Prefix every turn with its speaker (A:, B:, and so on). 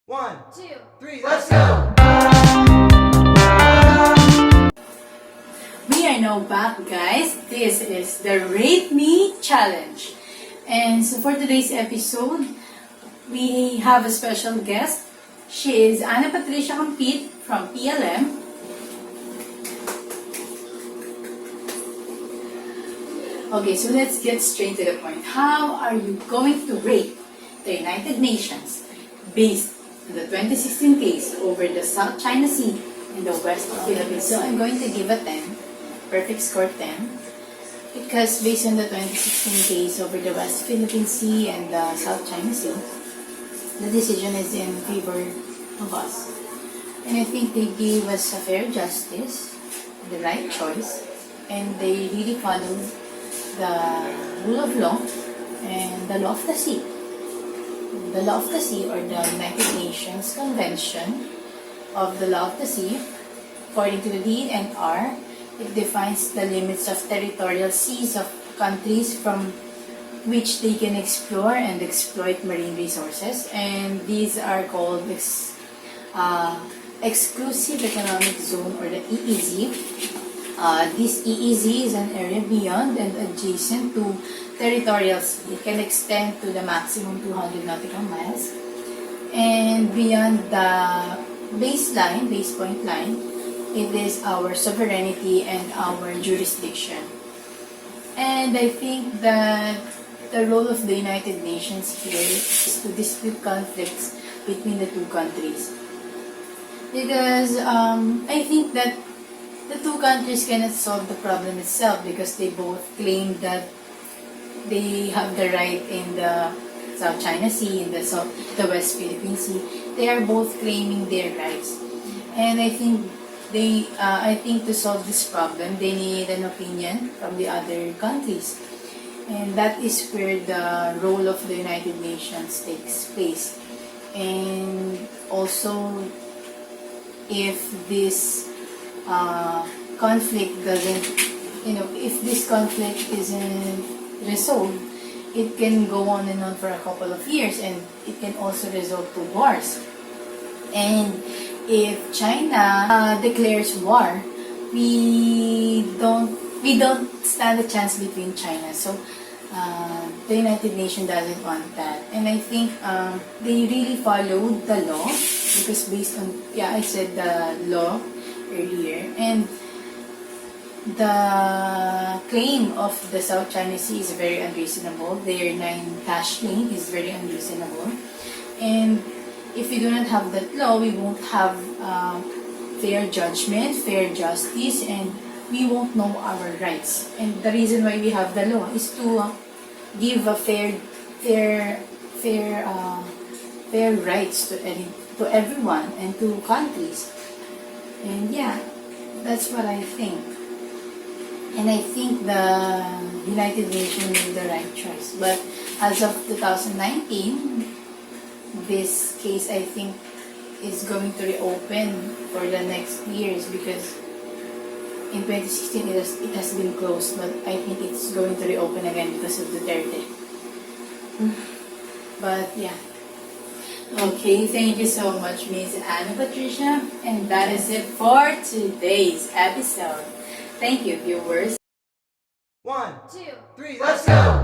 A: 1, 2, 3, let's go!
B: We are now back, guys. This is the Rate Me Challenge. And so for today's episode, we have a special guest. She is Ana Patricia Campit from PLM. Okay, so let's get straight to the point. How are you going to rate the United Nations based on the 2016 case over the South China Sea in the west of Philippines? So I'm going to give a 10, perfect score 10, because based on the 2016 case over the West Philippine Sea and the South China Sea, the decision is in favor of us. And I think they gave us a fair justice, the right choice, and they really followed the rule of law and the law of the sea. The law of the sea, or the United Nations Convention of the Law of the Sea, according to the DNR, it defines the limits of territorial seas of countries from which they can explore and exploit marine resources, and these are called Exclusive Economic Zone, or the EEZ. This EEZ is an area beyond and adjacent to territorial sea. It can extend to the maximum 200 nautical miles. And beyond the base point line, it is our sovereignty and our jurisdiction. And I think that the role of the United Nations here is to dispute conflicts between the two countries. Because I think that the two countries cannot solve the problem itself, because they both claim that they have the right in the South China Sea, in the West Philippine Sea. They are both claiming their rights. And I think to solve this problem, they need an opinion from the other countries. And that is where the role of the United Nations takes place. And also, if this conflict doesn't, if this conflict isn't resolved, it can go on and on for a couple of years, and it can also result to wars. And if China declares war, we don't stand a chance between China. So the United Nations doesn't want that. And I think they really followed the law, because based on, I said the law earlier, and the claim of the South China Sea is very unreasonable. Their 9-dash claim is very unreasonable. And if we do not have that law, we won't have fair judgment, fair justice, and we won't know our rights. And the reason why we have the law is to give a fair rights to everyone and to countries. And that's what I think. And I think the United Nations made the right choice. But as of 2019, this case, I think, is going to reopen for the next years, because in 2016 it has been closed, but I think it's going to reopen again because of Duterte. But okay, thank you so much, Ms. Ana Patricia, and that is it for today's episode. Thank you, viewers.
A: 1, 2, 3, let's go!